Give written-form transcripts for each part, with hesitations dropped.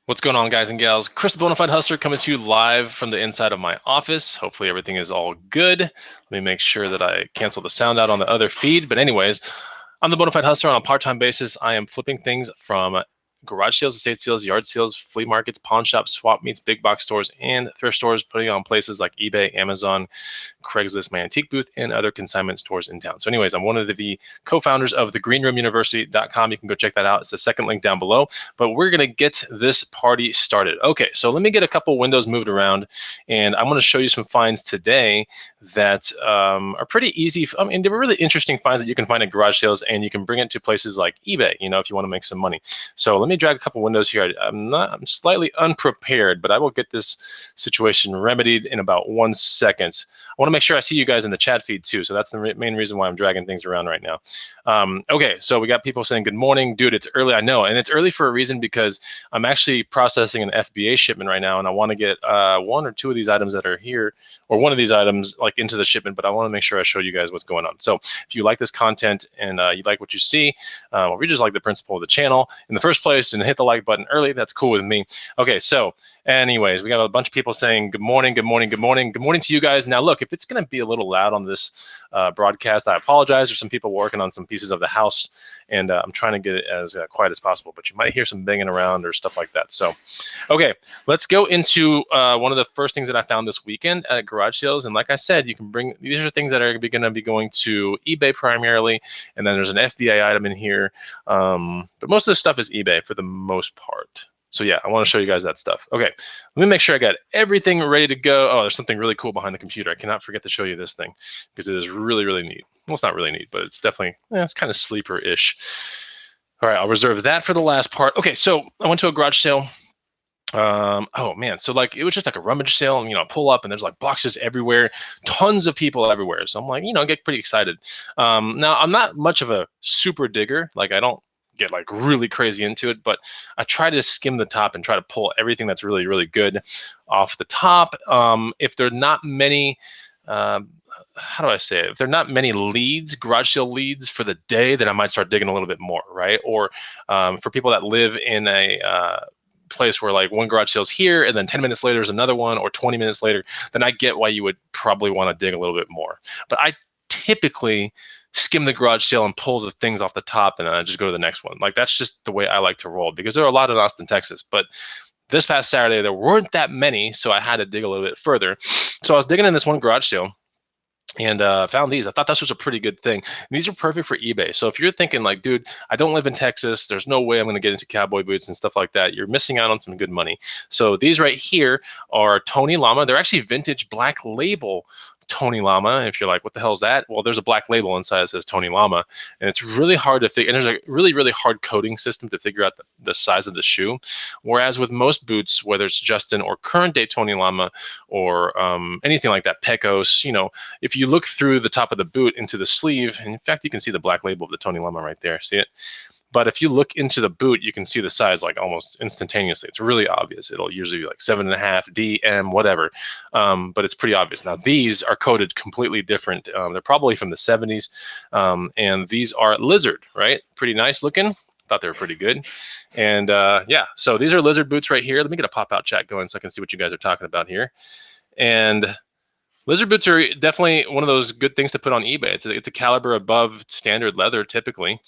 What's going on, guys and gals? Chris the Bonafide Hustler coming to you live from the inside of my office. Hopefully everything is all good. Let me make sure that I cancel the sound out on the other feed. But anyways, I'm the Bonafide Hustler on a part-time basis. I am flipping things from garage sales, estate sales, yard sales, flea markets, pawn shops, swap meets, big box stores, and thrift stores, putting on places like eBay, Amazon, Craigslist, my antique booth, and other consignment stores in town. So anyways, I'm one of the co-founders of thegreenroomuniversity.com. You can go check that out. It's the second link down below. But we're going to get this party started. Okay, so let me get a couple windows moved around, and I'm going to show you some finds today that are pretty easy. I mean, they were really interesting finds that you can find at garage sales, and you can bring it to places like eBay, if you want to make some money. So let me drag a couple windows here. I'm slightly unprepared, but I will get this situation remedied in about 1 second. I want to make sure I see you guys in the chat feed too. So that's the main reason why I'm dragging things around right now. Okay, so we got people saying, good morning, dude, it's early. I know, and it's early for a reason because I'm actually processing an FBA shipment right now, and I want to get one or two of these items that are here, or one of these items like into the shipment, but I want to make sure I show you guys what's going on. So if you like this content and you like what you see, or you just like the principle of the channel in the first place and hit the like button early, that's cool with me. Okay, so anyways, we got a bunch of people saying good morning, good morning, good morning, good morning to you guys. Now look, if it's going to be a little loud on this broadcast, I apologize. There's some people working on some pieces of the house, and I'm trying to get it as quiet as possible, but you might hear some banging around or stuff like that. So, okay, let's go into one of the first things that I found this weekend at garage sales. And like I said, you can bring, these are things that are going to be going to eBay primarily, and then there's an FBA item in here, but most of this stuff is eBay for the most part. So yeah, I want to show you guys that stuff. Okay, let me make sure I got everything ready to go. Oh, there's something really cool behind the computer. I cannot forget to show you this thing because it is really, really neat. Well, it's not really neat, but it's definitely, it's kind of sleeper-ish. All right, I'll reserve that for the last part. Okay, so I went to a garage sale. Oh man, so like it was just like a rummage sale, and I pull up and there's like boxes everywhere, tons of people everywhere. So I'm like, I get pretty excited. Now I'm not much of a super digger, like I don't get like really crazy into it, but I try to skim the top and try to pull everything that's really, really good off the top. If there are not many, how do I say it? If there are not many leads, garage sale leads for the day, then I might start digging a little bit more, right? Or for people that live in a place where like one garage sale's here and then 10 minutes later is another one, or 20 minutes later, then I get why you would probably want to dig a little bit more. But I typically skim the garage sale and pull the things off the top, and then I just go to the next one. Like that's just the way I like to roll, because there are a lot in Austin, Texas, but this past Saturday there weren't that many, so I had to dig a little bit further. So I was digging in this one garage sale and found these. I thought this was a pretty good thing. And these are perfect for eBay. So if you're thinking like, dude, I don't live in Texas, there's no way I'm going to get into cowboy boots and stuff like that, you're missing out on some good money. So these right here are Tony Llama. They're actually vintage Black Label Tony Llama. If you're like, what the hell is that? Well, there's a black label inside that says Tony Llama, and it's really hard to figure. And there's a really, really hard coding system to figure out the size of the shoe. Whereas with most boots, whether it's Justin or current day Tony Llama or anything like that, Pecos, if you look through the top of the boot into the sleeve, and in fact, you can see the black label of the Tony Llama right there. See it? But if you look into the boot, you can see the size like almost instantaneously. It's really obvious. It'll usually be like 7.5, D, M, whatever. But it's pretty obvious. Now, these are coded completely different. They're probably from the 70s. And these are Lizard, right? Pretty nice looking. Thought they were pretty good. And yeah, so these are Lizard boots right here. Let me get a pop-out chat going so I can see what you guys are talking about here. And Lizard boots are definitely one of those good things to put on eBay. It's a caliber above standard leather typically.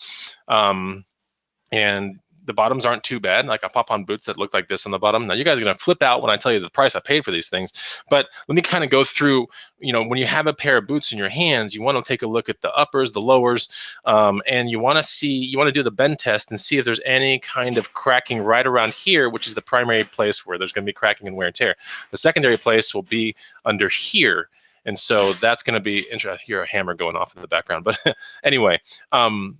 And the bottoms aren't too bad. Like I pop on boots that look like this on the bottom. Now you guys are gonna flip out when I tell you the price I paid for these things. But let me kind of go through, when you have a pair of boots in your hands, you wanna take a look at the uppers, the lowers, and you wanna do the bend test and see if there's any kind of cracking right around here, which is the primary place where there's gonna be cracking and wear and tear. The secondary place will be under here. And so that's going to be interesting. I hear a hammer going off in the background, but anyway,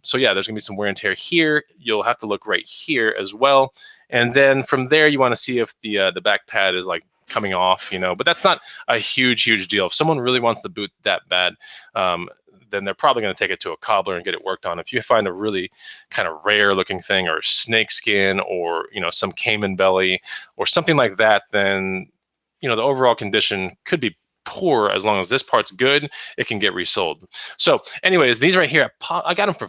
so yeah, there's going to be some wear and tear here. You'll have to look right here as well. And then from there, you want to see if the back pad is like coming off, but that's not a huge deal. If someone really wants the boot that bad, then they're probably going to take it to a cobbler and get it worked on. If you find a really kind of rare looking thing, or snake skin, or some caiman belly or something like that, then the overall condition could be poor. As long as this part's good, it can get resold. So anyways, these right here, I got them for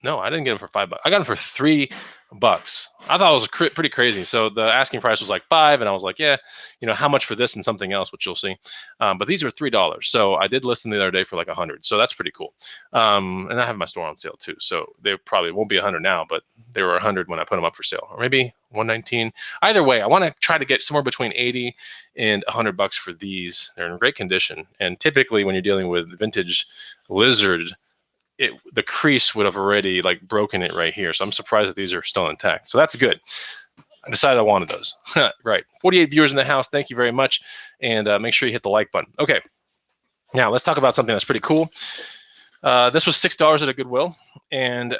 No, I didn't get them for $5. I got them for $3. I thought it was pretty crazy. So the asking price was like 5, and I was like, yeah, you know, how much for this and something else, which you'll see. But these were $3. So I did list them the other day for like 100. So that's pretty cool. And I have my store on sale too. So they probably won't be 100 now, but they were 100 when I put them up for sale, or maybe 119. Either way, I want to try to get somewhere between 80 and $100 for these. They're in great condition. And typically, when you're dealing with vintage Lizard, the crease would have already like broken it right here. So I'm surprised that these are still intact. So that's good. I decided I wanted those. Right. 48 viewers in the house. Thank you very much. And make sure you hit the like button. Okay. Now let's talk about something that's pretty cool. This was $6 at a Goodwill. And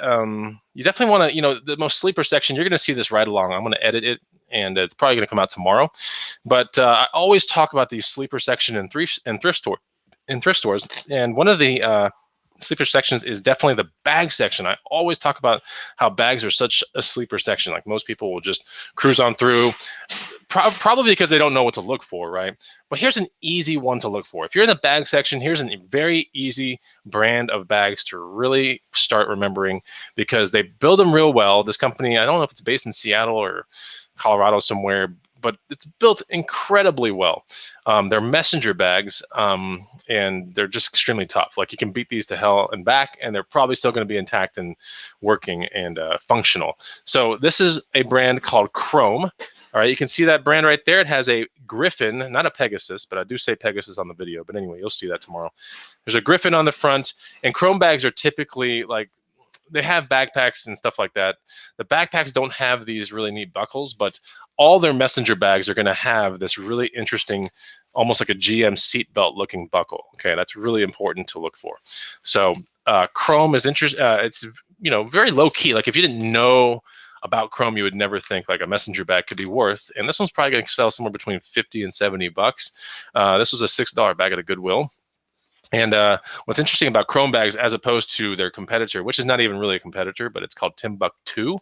you definitely want to, you know, the most sleeper section, you're going to see this right along. I'm going to edit it, and it's probably going to come out tomorrow. But I always talk about these sleeper section in thrift stores. And one of the sleeper sections is definitely the bag section. I always talk about how bags are such a sleeper section. Like most people will just cruise on through, probably because they don't know what to look for, right? But here's an easy one to look for. If you're in the bag section, here's a very easy brand of bags to really start remembering, because they build them real well. This company, I don't know if it's based in Seattle or Colorado somewhere, but it's built incredibly well. They're messenger bags, and they're just extremely tough. Like you can beat these to hell and back, and they're probably still going to be intact and working and functional. So this is a brand called Chrome. All right, you can see that brand right there. It has a griffin, not a Pegasus, but I do say Pegasus on the video. But anyway, you'll see that tomorrow. There's a griffin on the front, and Chrome bags are typically like, they have backpacks and stuff like that. The backpacks don't have these really neat buckles, but all their messenger bags are going to have this really interesting, almost like a GM seatbelt looking buckle. Okay, that's really important to look for. So Chrome is interesting. It's, you know, very low key. Like if you didn't know about Chrome, you would never think like a messenger bag could be worth. And this one's probably going to sell somewhere between 50 and $70. This was a $6 bag at a Goodwill. And what's interesting about Chrome bags, as opposed to their competitor, which is not even really a competitor, but it's called Timbuktu,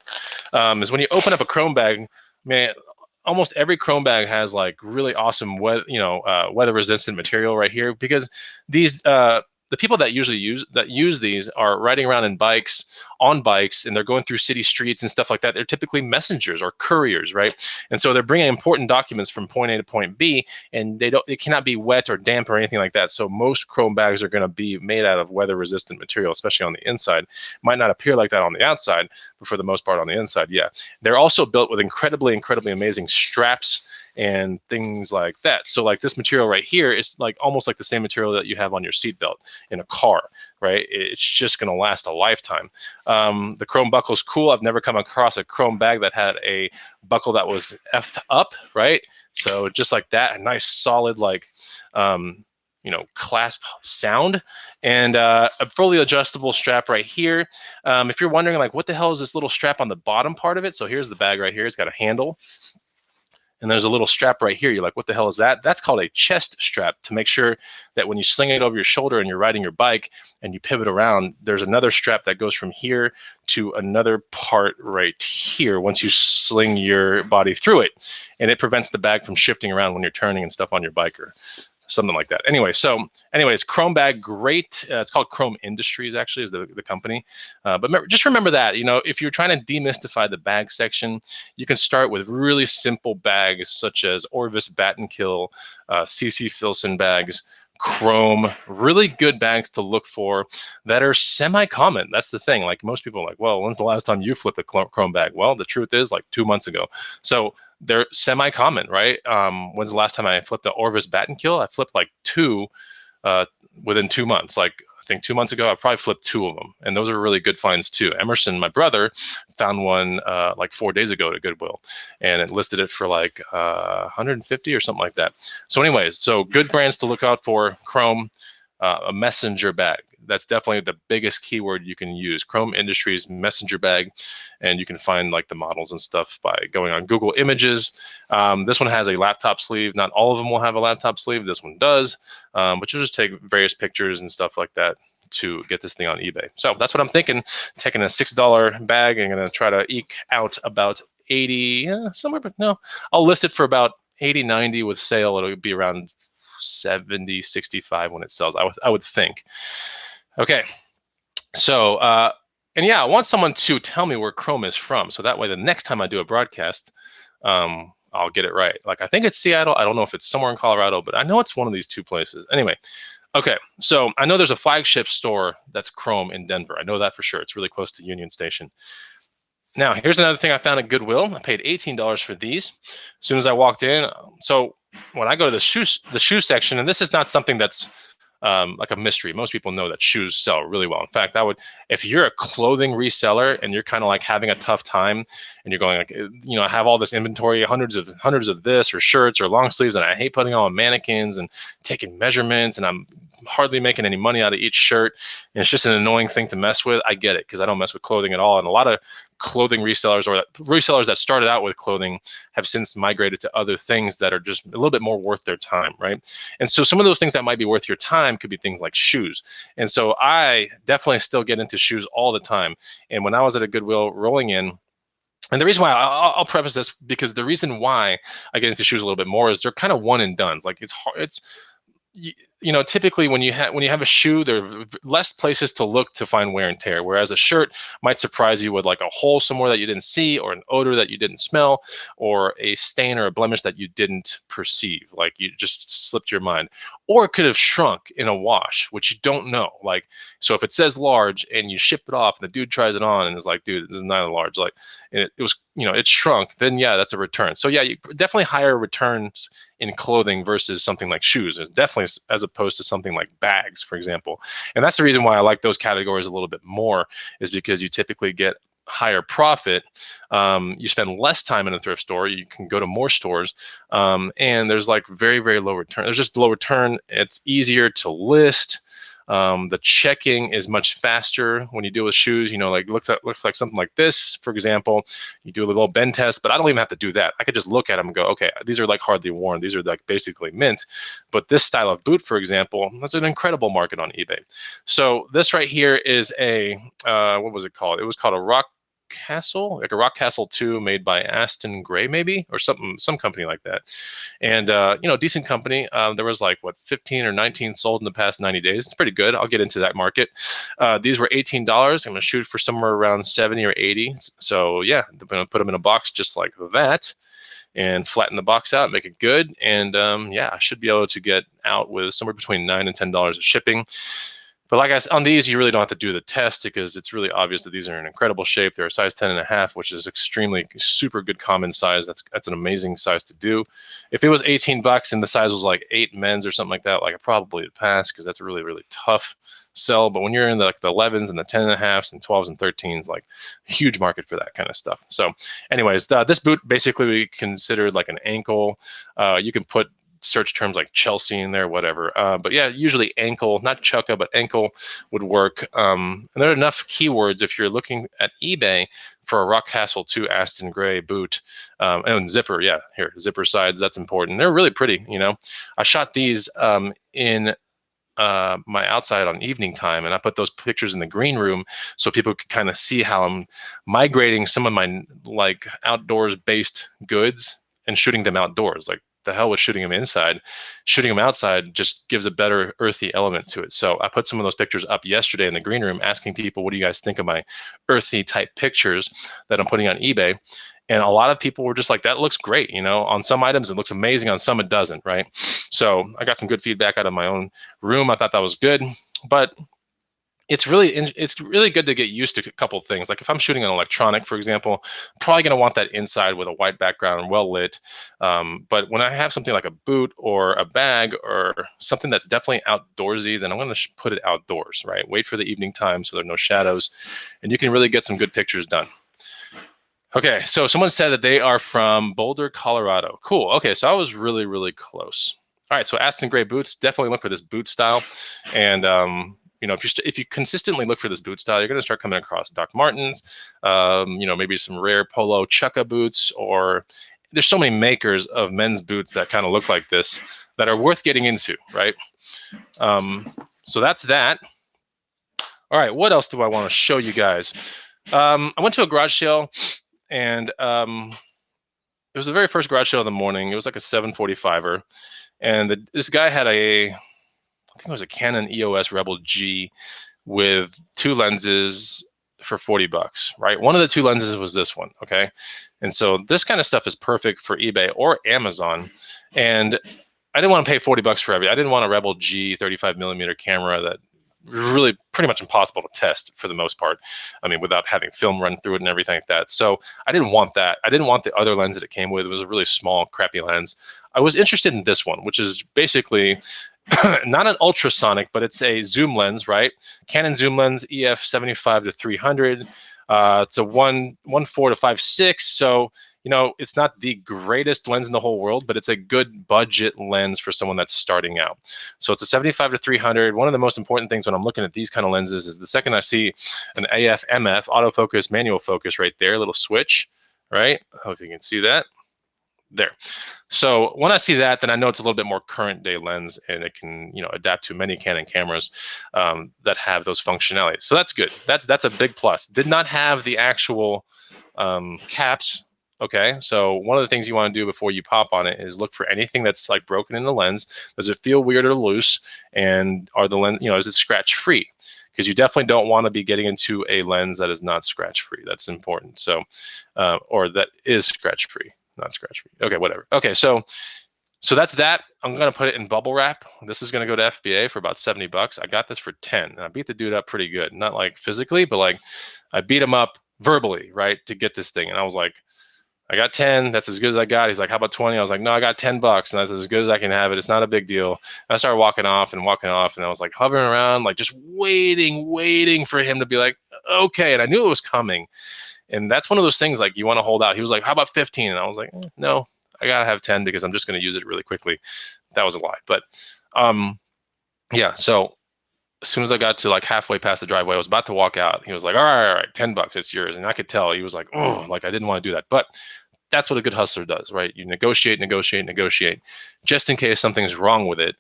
is when you open up a Chrome bag, man, almost every Chrome bag has like really awesome weather-resistant material right here, because these the people that usually use these are riding around on bikes, and they're going through city streets and stuff like that. They're typically messengers or couriers, right? And so they're bringing important documents from point A to point B, and they cannot be wet or damp or anything like that. So most Chrome bags are going to be made out of weather-resistant material, especially on the inside. Might not appear like that on the outside, but for the most part on the inside, yeah. They're also built with incredibly amazing straps and things like that. So like this material right here is like almost like the same material that you have on your seatbelt in a car, right? It's just going to last a lifetime. The Chrome buckle is cool. I've never come across a Chrome bag that had a buckle that was effed up, right? So just like that, a nice solid like clasp sound, and a fully adjustable strap right here. If you're wondering like what the hell is this little strap on the bottom part of it, so here's the bag right here. It's got a handle, and there's a little strap right here. You're like, what the hell is that? That's called a chest strap, to make sure that when you sling it over your shoulder and you're riding your bike and you pivot around, there's another strap that goes from here to another part right here once you sling your body through it. And it prevents the bag from shifting around when you're turning and stuff on your bike or something like that. Anyway, anyways, Chrome bag, great. It's called Chrome Industries, actually, is the company. But just remember that, if you're trying to demystify the bag section, you can start with really simple bags such as Orvis Battenkill, CC Filson bags, Chrome, really good bags to look for that are semi-common. That's the thing. Like most people are like, well, when's the last time you flipped a Chrome bag? Well, the truth is like 2 months ago. So they're semi-common, right? When's the last time I flipped the Orvis Battenkill? I flipped like 2 within 2 months. Like I think 2 months ago, I probably flipped 2 of them. And those are really good finds too. Emerson, my brother, found one like 4 days ago at Goodwill, and it listed it for like 150 or something like that. So anyways, so good brands to look out for. Chrome, a messenger bag. That's definitely the biggest keyword you can use. Chrome Industries messenger bag, and you can find like the models and stuff by going on Google Images. This one has a laptop sleeve. Not all of them will have a laptop sleeve. This one does, but you'll just take various pictures and stuff like that to get this thing on eBay. So that's what I'm thinking. Taking a $6 bag and gonna try to eke out about 80 somewhere, but no, I'll list it for about 80, 90 with sale. It'll be around 70, 65 when it sells, I would think. Okay, so And yeah, I want someone to tell me where Chrome is from, so that way the next time I do a broadcast, I'll get it right. Like I think it's Seattle. I don't know if it's somewhere in Colorado, but I know it's one of these two places. Anyway, okay, so I know there's a flagship store that's Chrome in Denver. I know that for sure. It's really close to Union Station. Now, here's another thing I found at Goodwill. I paid $18 for these. As soon as I walked in, so when I go to the shoe section, and this is not something that's like a mystery. Most people know that shoes sell really well. In fact, if you're a clothing reseller and you're kind of like having a tough time, and you're going like, I have all this inventory, hundreds of this or shirts or long sleeves, and I hate putting on mannequins and taking measurements, and I'm hardly making any money out of each shirt, and it's just an annoying thing to mess with. I get it because I don't mess with clothing at all, and a lot of clothing resellers or resellers that started out with clothing have since migrated to other things that are just a little bit more worth their time, right? And so some of those things that might be worth your time could be things like shoes. And so I definitely still get into shoes all the time. And when I was at a Goodwill rolling in, and the reason why I'll preface this because the reason why I get into shoes a little bit more is they're kind of one and dones. Like it's hard, typically when you have a shoe, there are less places to look to find wear and tear, whereas a shirt might surprise you with like a hole somewhere that you didn't see, or an odor that you didn't smell, or a stain or a blemish that you didn't perceive, like you just slipped your mind, or it could have shrunk in a wash, which you don't know. Like, so if it says large and you ship it off and the dude tries it on and is like, dude, this is not a large, like, and it was, it shrunk, then yeah, that's a return. So yeah, you definitely higher returns in clothing versus something like shoes. It's definitely as opposed to something like bags, for example. And that's the reason why I like those categories a little bit more, is because you typically get higher profit. You spend less time in a thrift store. You can go to more stores, and there's like very, very low return. There's just low return. It's easier to list. The checking is much faster when you deal with shoes. Like looks like something like this, for example. You do a little bend test, but I don't even have to do that. I could just look at them and go, okay, these are like hardly worn. These are like basically mint. But this style of boot, for example, that's an incredible market on eBay. So this right here is a what was it called? It was called a Rock Castle, like a Rock Castle 2 made by Aston Gray, maybe, or some company like that. And decent company. There was like 15 or 19 sold in the past 90 days. It's pretty good. I'll get into that market. These were $18. I'm gonna shoot for somewhere around 70 or 80. So yeah, I'm gonna put them in a box just like that, and flatten the box out, make it good. And yeah, I should be able to get out with somewhere between $9 and $10 of shipping. But like I said, on these, you really don't have to do the test because it's really obvious that these are in incredible shape. They're a size 10.5, which is extremely super good common size. That's an amazing size to do. If it was $18 and the size was like 8 men's or something like that, like I probably would pass because that's a really, really tough sell. But when you're in the 11s and the 10.5s and 12s and 13s, like huge market for that kind of stuff. So anyways, this boot basically we considered like an ankle. You can put search terms like Chelsea in there, whatever. But yeah, usually ankle, not chukka, but ankle would work. And there are enough keywords if you're looking at eBay for a Rock Castle 2 Aston Gray boot. And zipper, yeah, here, zipper sides, that's important. They're really pretty, I shot these in my outside on evening time, and I put those pictures in the green room so people could kind of see how I'm migrating some of my like outdoors based goods and shooting them outdoors. Like the hell with shooting them inside. Shooting them outside just gives a better earthy element to it. So I put some of those pictures up yesterday in the green room asking people, what do you guys think of my earthy type pictures that I'm putting on eBay? And a lot of people were just like, that looks great. On some items it looks amazing, on some it doesn't, right? So I got some good feedback out of my own room. I thought that was good. But it's really good to get used to a couple of things. Like if I'm shooting an electronic, for example, I'm probably going to want that inside with a white background and well lit. But when I have something like a boot or a bag or something that's definitely outdoorsy, then I'm going to put it outdoors, right? Wait for the evening time so there are no shadows, and you can really get some good pictures done. Okay, so someone said that they are from Boulder, Colorado. Cool. Okay, so I was really, really close. All right, so Aston Gray boots, definitely look for this boot style. And if you consistently look for this boot style, you're going to start coming across Doc Martens, maybe some rare Polo Chukka boots, or there's so many makers of men's boots that kind of look like this that are worth getting into, right? So that's that. All right, what else do I want to show you guys? I went to a garage sale, and it was the very first garage sale of the morning. It was like a 745er, and this guy had I think it was a Canon EOS Rebel G with 2 lenses, for 40 bucks, right? One of the two lenses was this one, okay? And so this kind of stuff is perfect for eBay or Amazon. And I didn't want to pay 40 bucks for everything. I didn't want a Rebel G 35mm camera that really pretty much impossible to test for the most part. I mean, without having film run through it and everything like that. So I didn't want that. I didn't want the other lens that it came with. It was a really small, crappy lens. I was interested in this one, which is basically not an ultrasonic, but it's a zoom lens, right? Canon zoom lens, EF 75 to 300. It's a 1.4 to 5.6. So, you know, it's not the greatest lens in the whole world, but it's a good budget lens for someone that's starting out. So it's a 75 to 300. One of the most important things when I'm looking at these kind of lenses is the second I see an AF, MF, autofocus, manual focus right there, little switch, right? I hope you can see that. There. So when I see that, then I know it's a little bit more current day lens, and it can, you know, adapt to many Canon cameras that have those functionalities. So that's good. That's a big plus. Did not have the actual caps. Okay, so one of the things you want to do before you pop on it is look for anything that's like broken in the lens. Does it feel weird or loose? And are the lens, you know, is it scratch free? Because you definitely don't want to be getting into a lens that is not scratch free. That's important. So, or that is scratch free. Not scratch free. Okay, whatever. Okay, so that's that. I'm gonna put it in bubble wrap. This is gonna go to FBA for about 70 bucks. I got this for 10. And I beat the dude up pretty good. Not like physically, but like I beat him up verbally, right, to get this thing. And I was like, I got 10. That's as good as I got. He's like, how about 20? I was like, no, I got 10 bucks, and that's as good as I can have it. It's not a big deal. And I started walking off, and I was like hovering around, like just waiting for him to be like, okay. And I knew it was coming. And that's one of those things, like, you want to hold out. He was like, how about 15? And I was like, no, I got to have 10 because I'm just going to use it really quickly. That was a lie. But yeah, so as soon as I got to like halfway past the driveway, I was about to walk out. He was like, all right, 10 bucks, it's yours. And I could tell he was like, oh, like I didn't want to do that. But that's what a good hustler does, right? You negotiate, just in case something's wrong with it.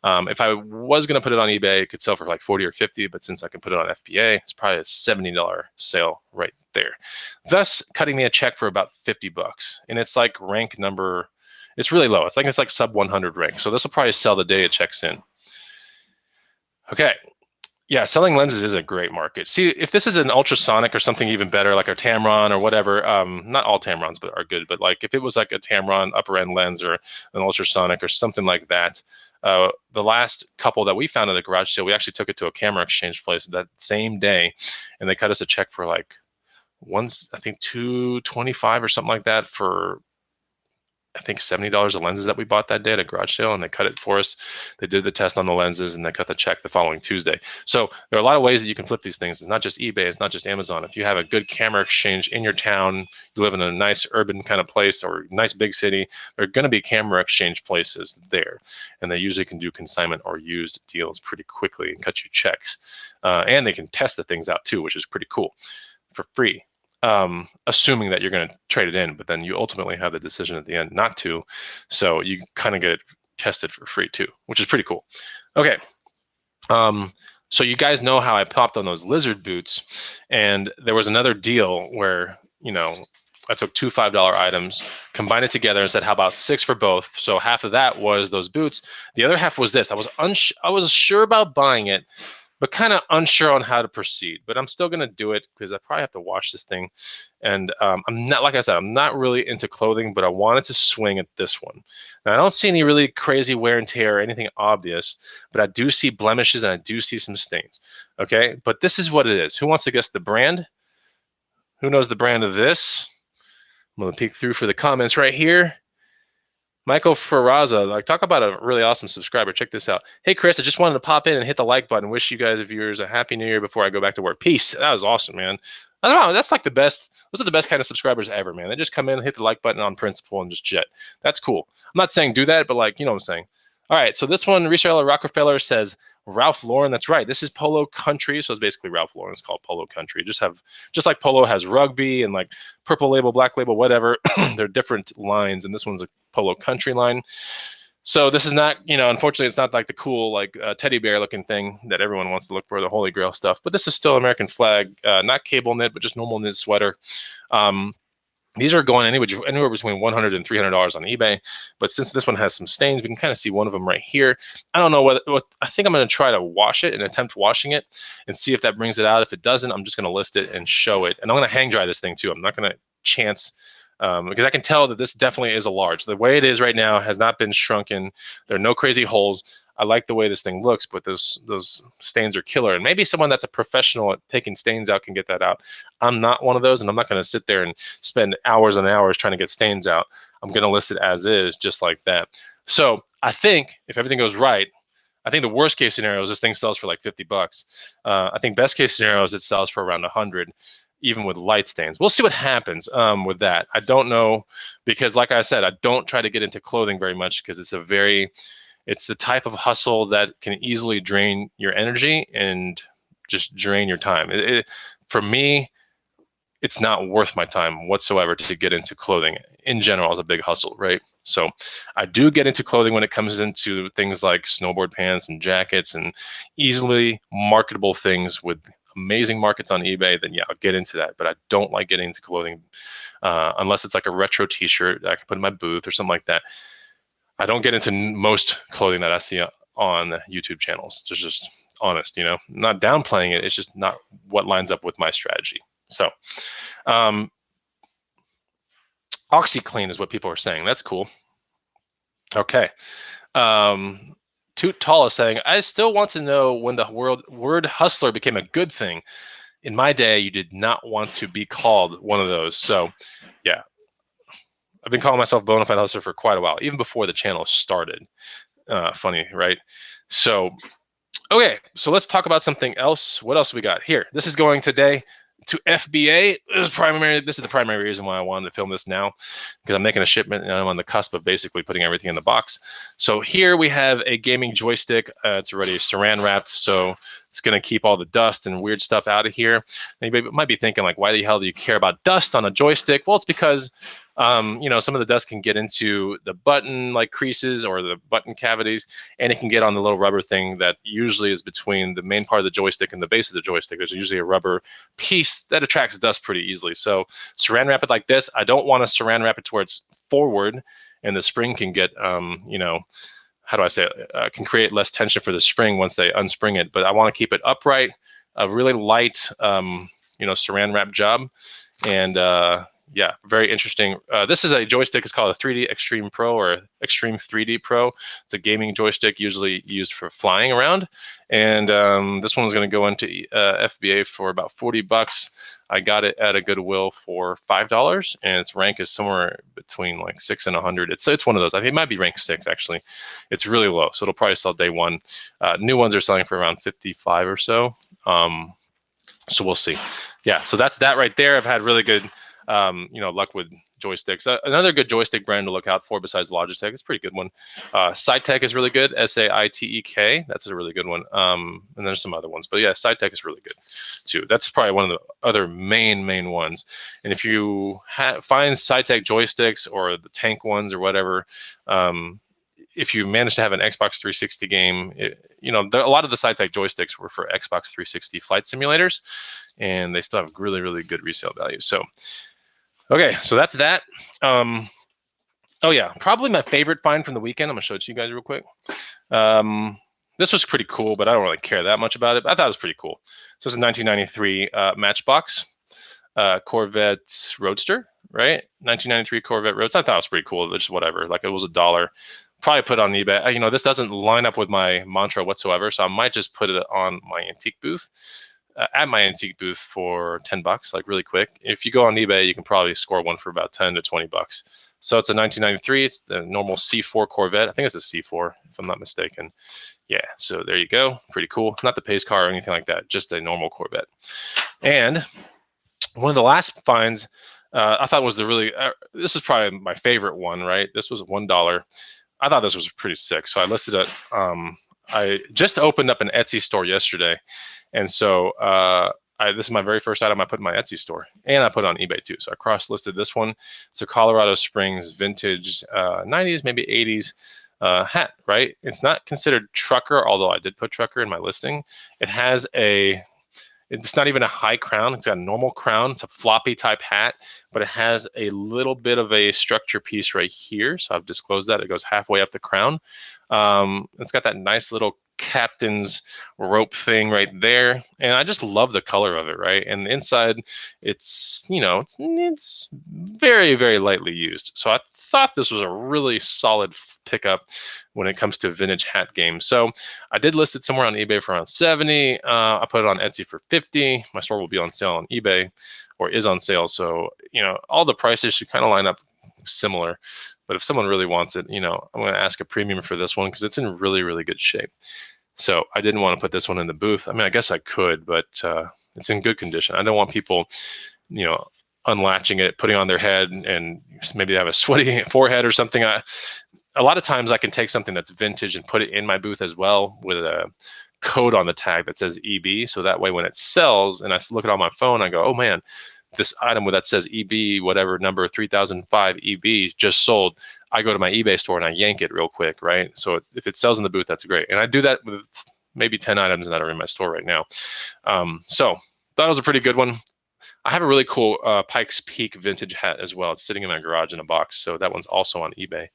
If I was going to put it on eBay, it could sell for like 40 or 50, but since I can put it on FBA, it's probably a $70 sale right there. Thus cutting me a check for about 50 bucks. And it's like rank number, it's really low. It's like sub 100 rank. So this will probably sell the day it checks in. Okay. Yeah, selling lenses is a great market. See, if this is an ultrasonic or something even better, like a Tamron or whatever, not all Tamrons but are good, but like if it was like a Tamron upper end lens or an ultrasonic or something like that, the last couple that we found at a garage sale, we actually took it to a camera exchange place that same day, and they cut us a check for like I think $225 or something like that for I think $70 of lenses that we bought that day at a garage sale, and they cut it for us. They did the test on the lenses, and they cut the check the following Tuesday. So there are a lot of ways that you can flip these things. It's not just eBay. It's not just Amazon. If you have a good camera exchange in your town, you live in a nice urban kind of place or nice big city, there are going to be camera exchange places there, and they usually can do consignment or used deals pretty quickly and cut you checks. And they can test the things out too, which is pretty cool, for free. Assuming that you're going to trade it in, but then you ultimately have the decision at the end not to. So you kind of get it tested for free too, which is pretty cool. Okay. So you guys know how I popped on those lizard boots, and there was another deal where, you know, I took two $5 items, combined it together and said, how about 6 for both? So half of that was those boots. The other half was this. I was sure about buying it, but kind of unsure on how to proceed. But I'm still going to do it because I probably have to wash this thing. And I'm not, like I said, I'm not really into clothing, but I wanted to swing at this one. Now, I don't see any really crazy wear and tear or anything obvious, but I do see blemishes and I do see some stains. Okay, but this is what it is. Who wants to guess the brand? Who knows the brand of this? I'm going to peek through for the comments right here. Michael Ferraza, like, talk about a really awesome subscriber. Check this out. Hey, Chris, I just wanted to pop in and hit the like button. Wish you guys, viewers, a happy new year before I go back to work. Peace. That was awesome, man. I don't know. That's like the best. Those are the best kind of subscribers ever, man. They just come in, hit the like button on principle, and just jet. That's cool. I'm not saying do that, but like, you know what I'm saying. All right. So this one, Reseller Rockefeller says Ralph Lauren. That's right. This is Polo Country. So it's basically Ralph Lauren. It's called Polo Country. Just like Polo has rugby and like purple label, black label, whatever. They're different lines, and this one's a Polo Country line. So this is not, you know, unfortunately, it's not like the cool, like teddy bear looking thing that everyone wants to look for, the Holy Grail stuff. But this is still American flag, not cable knit, but just normal knit sweater. These are going anywhere between $100 and $300 on eBay, but since this one has some stains, we can kind of see one of them right here. I don't know what I think I'm going to try to wash it and attempt washing it and see if that brings it out. If it doesn't, I'm just going to list it and show it. And I'm going to hang dry this thing too. I'm not going to chance because I can tell that this definitely is a large. The way it is right now has not been shrunken. There are no crazy holes. I like the way this thing looks, but those stains are killer. And maybe someone that's a professional at taking stains out can get that out. I'm not one of those, and I'm not going to sit there and spend hours and hours trying to get stains out. I'm going to list it as is, just like that. So I think if everything goes right, I think the worst case scenario is this thing sells for like 50 bucks. I think best case scenario is it sells for around 100, even with light stains. We'll see what happens with that. I don't know, because like I said, I don't try to get into clothing very much because it's the type of hustle that can easily drain your energy and just drain your time. For me, it's not worth my time whatsoever to get into clothing in general as a big hustle, right? So I do get into clothing when it comes into things like snowboard pants and jackets and easily marketable things with amazing markets on eBay. Then yeah, I'll get into that. But I don't like getting into clothing unless it's like a retro t-shirt that I can put in my booth or something like that. I don't get into most clothing that I see on YouTube channels. Just honest, you know, not downplaying it. It's just not what lines up with my strategy. So OxyClean is what people are saying. That's cool. Okay. Toot Tall is saying, I still want to know when the word hustler became a good thing. In my day, you did not want to be called one of those. So yeah, I've been calling myself Bonafide Hustler for quite a while, even before the channel started. Funny, right? So, okay, so let's talk about something else. What else we got here? This is going today to FBA. This is the primary reason why I wanted to film this now, because I'm making a shipment and I'm on the cusp of basically putting everything in the box. So here we have a gaming joystick. It's already saran wrapped, so it's going to keep all the dust and weird stuff out of here. Anybody might be thinking, like, why the hell do you care about dust on a joystick? Well, it's because you know, some of the dust can get into the button like creases or the button cavities, and it can get on the little rubber thing that usually is between the main part of the joystick and the base of the joystick. There's usually a rubber piece that attracts dust pretty easily. So saran wrap it like this. I don't want to saran wrap it towards forward, and the spring can get, you know, how do I say it? Can create less tension for the spring once they unspring it. But I want to keep it upright, a really light, you know, saran wrap job, and yeah, very interesting. This is a joystick. It's called a 3D Extreme Pro or Extreme 3D Pro. It's a gaming joystick usually used for flying around. And this one's going to go into FBA for about 40 bucks. I got it at a Goodwill for $5, and its rank is somewhere between like 6 and 100. It's one of those. I think it might be rank 6 actually. It's really low, so it'll probably sell day one. New ones are selling for around 55 or so. So we'll see. Yeah, so that's that right there. I've had really good you know, luck with joysticks. Another good joystick brand to look out for besides Logitech, it's a pretty good one. Saitek is really good, Saitek. That's a really good one. And there's some other ones, but yeah, Saitek is really good too. That's probably one of the other main ones. And if you find Saitek joysticks or the tank ones or whatever, if you manage to have an Xbox 360 game, you know, a lot of the Saitek joysticks were for Xbox 360 flight simulators, and they still have really good resale value. So okay, so that's that. Oh yeah, probably my favorite find from the weekend. I'm gonna show it to you guys real quick. This was pretty cool, but I don't really care that much about it. But I thought it was pretty cool. So it's a 1993 Matchbox Corvette Roadster, right? 1993 Corvette Roadster. I thought it was pretty cool. Just whatever, like it was $1. Probably put it on eBay. You know, this doesn't line up with my mantra whatsoever, so I might just put it on my antique booth. At my antique booth for 10 bucks, like really quick. If you go on eBay, you can probably score one for about 10 to 20 bucks. So it's a 1993. It's the normal C4 Corvette. I think it's a C4, if I'm not mistaken. Yeah, so there you go. Pretty cool. Not the pace car or anything like that, just a normal Corvette. And one of the last finds I thought was this is probably my favorite one, right? This was $1. I thought this was pretty sick. So I listed it. I just opened up an Etsy store yesterday. And so this is my very first item I put in my Etsy store, and I put it on eBay too. So I cross-listed this one. It's a Colorado Springs vintage 90s, maybe 80s hat, right? It's not considered trucker, although I did put trucker in my listing. It's It's not even a high crown. It's got a normal crown. It's a floppy type hat, but it has a little bit of a structure piece right here. So I've disclosed that. It goes halfway up the crown. It's got that nice little captain's rope thing right there, and I just love the color of it, right? And the inside, it's, you know, it's very, very lightly used. So I thought this was a really solid pickup when it comes to vintage hat games. So I did list it somewhere on eBay for around 70. I put it on Etsy for 50. My store will be on sale on eBay, or is on sale. So, you know, all the prices should kind of line up similar. But if someone really wants it, you know, I'm going to ask a premium for this one because it's in really, really good shape. So I didn't want to put this one in the booth. I mean, I guess I could, but it's in good condition. I don't want people, you know, unlatching it, putting it on their head, and maybe they have a sweaty forehead or something. A lot of times I can take something that's vintage and put it in my booth as well with a code on the tag that says EB. So that way when it sells and I look at it on my phone, I go, oh man, this item that says EB, whatever number 3005 EB just sold. I go to my eBay store and I yank it real quick, right? So if it sells in the booth, that's great. And I do that with maybe 10 items that are in my store right now. So that was a pretty good one. I have a really cool Pikes Peak vintage hat as well. It's sitting in my garage in a box. So that one's also on eBay.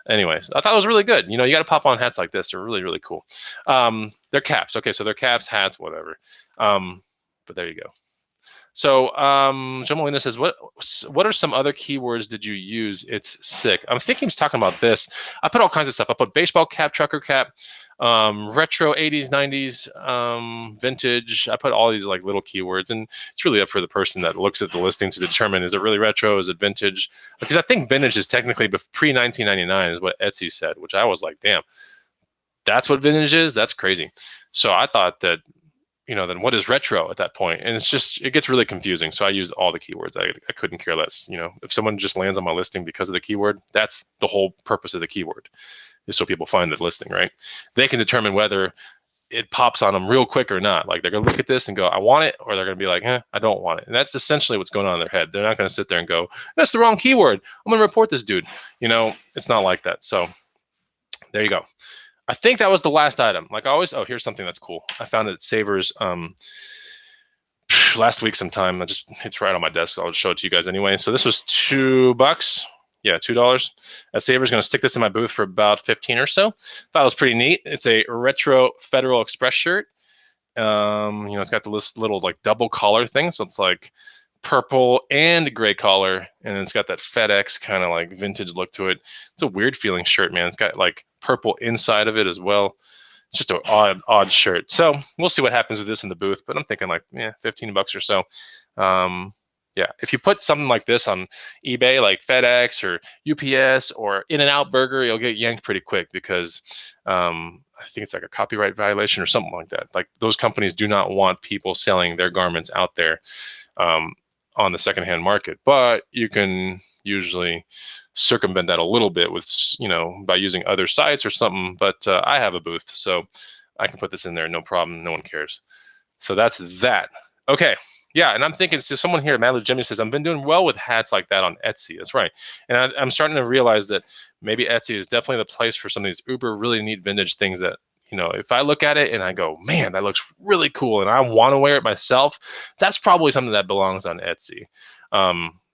Anyways, I thought it was really good. You know, you got to pop on hats like this. They're really, really cool. They're caps. Okay, so they're caps, hats, whatever. But there you go. So Joe Molina says, what are some other keywords did you use? It's sick. I'm thinking he's talking about this. I put all kinds of stuff. I put baseball cap, trucker cap, retro 80s, 90s, vintage. I put all these like little keywords, and it's really up for the person that looks at the listing to determine, is it really retro? Is it vintage? Because I think vintage is technically pre-1999 is what Etsy said, which I was like, damn, that's what vintage is? That's crazy. So I thought that, you know, then what is retro at that point? And it's just, it gets really confusing. So I used all the keywords. I couldn't care less. You know, if someone just lands on my listing because of the keyword, that's the whole purpose of the keyword, is so people find the listing, right? They can determine whether it pops on them real quick or not. Like they're going to look at this and go, I want it, or they're going to be like, I don't want it. And that's essentially what's going on in their head. They're not going to sit there and go, that's the wrong keyword, I'm going to report this dude. You know, it's not like that. So there you go. I think that was the last item. Like always, oh, here's something that's cool. I found it at Savers last week sometime. It's right on my desk. I'll show it to you guys anyway. So this was $2. Yeah, $2 at Savers. Going to stick this in my booth for about 15 or so. Thought it was pretty neat. It's a retro Federal Express shirt. You know, it's got the little like double collar thing. So it's like purple and gray collar, and it's got that FedEx kind of like vintage look to it. It's a weird feeling shirt, man. It's got like purple inside of it as well. It's just an odd shirt. So we'll see what happens with this in the booth, but I'm thinking like, yeah, 15 bucks or so. Yeah, if you put something like this on eBay, like FedEx or UPS or In-N-Out Burger, you'll get yanked pretty quick because I think it's like a copyright violation or something like that. Like those companies do not want people selling their garments out there on the secondhand market, but you can usually circumvent that a little bit with, you know, by using other sites or something. But I have a booth, so I can put this in there, no problem. No one cares. So that's that. Okay. Yeah, and I'm thinking, so someone here, Madly Jimmy says, I've been doing well with hats like that on Etsy. That's right. And I'm starting to realize that maybe Etsy is definitely the place for some of these uber really neat vintage things that, you know, if I look at it and I go, man, that looks really cool and I want to wear it myself, that's probably something that belongs on Etsy.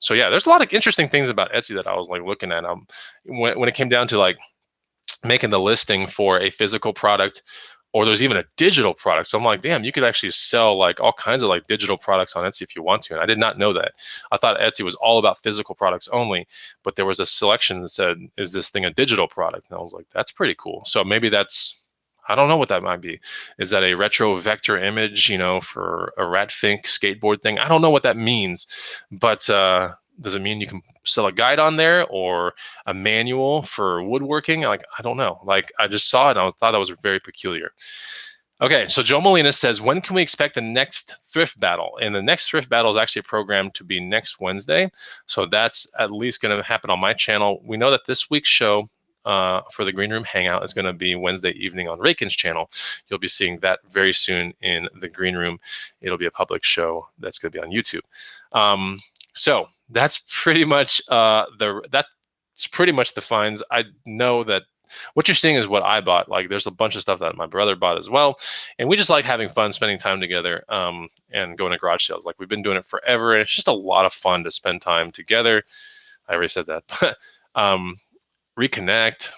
So yeah, there's a lot of interesting things about Etsy that I was like looking at. When it came down to like making the listing for a physical product, or there's even a digital product. So I'm like, damn, you could actually sell like all kinds of like digital products on Etsy if you want to. And I did not know that. I thought Etsy was all about physical products only, but there was a selection that said, is this thing a digital product? And I was like, that's pretty cool. So maybe that's, I don't know what that might be. Is that a retro vector image, you know, for a Ratfink skateboard thing? I don't know what that means, but does it mean you can sell a guide on there or a manual for woodworking? Like, I don't know. Like, I just saw it and I thought that was very peculiar. Okay, so Joe Molina says, when can we expect the next thrift battle? And the next thrift battle is actually programmed to be next Wednesday. So that's at least going to happen on my channel. We know that this week's show for the Green Room Hangout is going to be Wednesday evening on Rakin's channel. You'll be seeing that very soon in the Green Room. It'll be a public show that's going to be on YouTube. So that's pretty much the finds. I know that what you're seeing is what I bought. Like there's a bunch of stuff that my brother bought as well. And we just like having fun, spending time together, and going to garage sales. Like we've been doing it forever. And it's just a lot of fun to spend time together. I already said that, but reconnect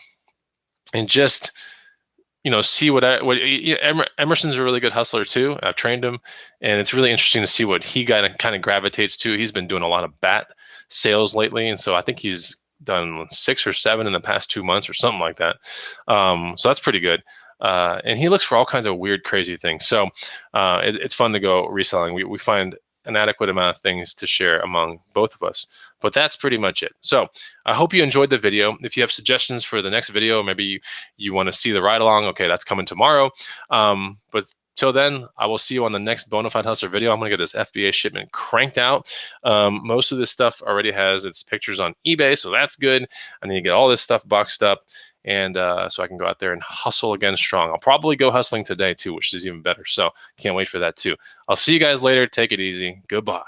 and just, see Emerson's a really good hustler too. I've trained him, and it's really interesting to see what he kind of gravitates to. He's been doing a lot of bat sales lately, and so I think he's done 6 or 7 in the past 2 months or something like that. So that's pretty good. And he looks for all kinds of weird, crazy things. So it's fun to go reselling. We find an adequate amount of things to share among both of us. But that's pretty much it. So I hope you enjoyed the video. If you have suggestions for the next video, maybe you want to see the ride along, okay, that's coming tomorrow. But till then, I will see you on the next Bonafide Hustler video. I'm going to get this FBA shipment cranked out. Most of this stuff already has its pictures on eBay, so that's good. I need to get all this stuff boxed up, and so I can go out there and hustle again strong. I'll probably go hustling today too, which is even better. So can't wait for that too. I'll see you guys later. Take it easy. Goodbye.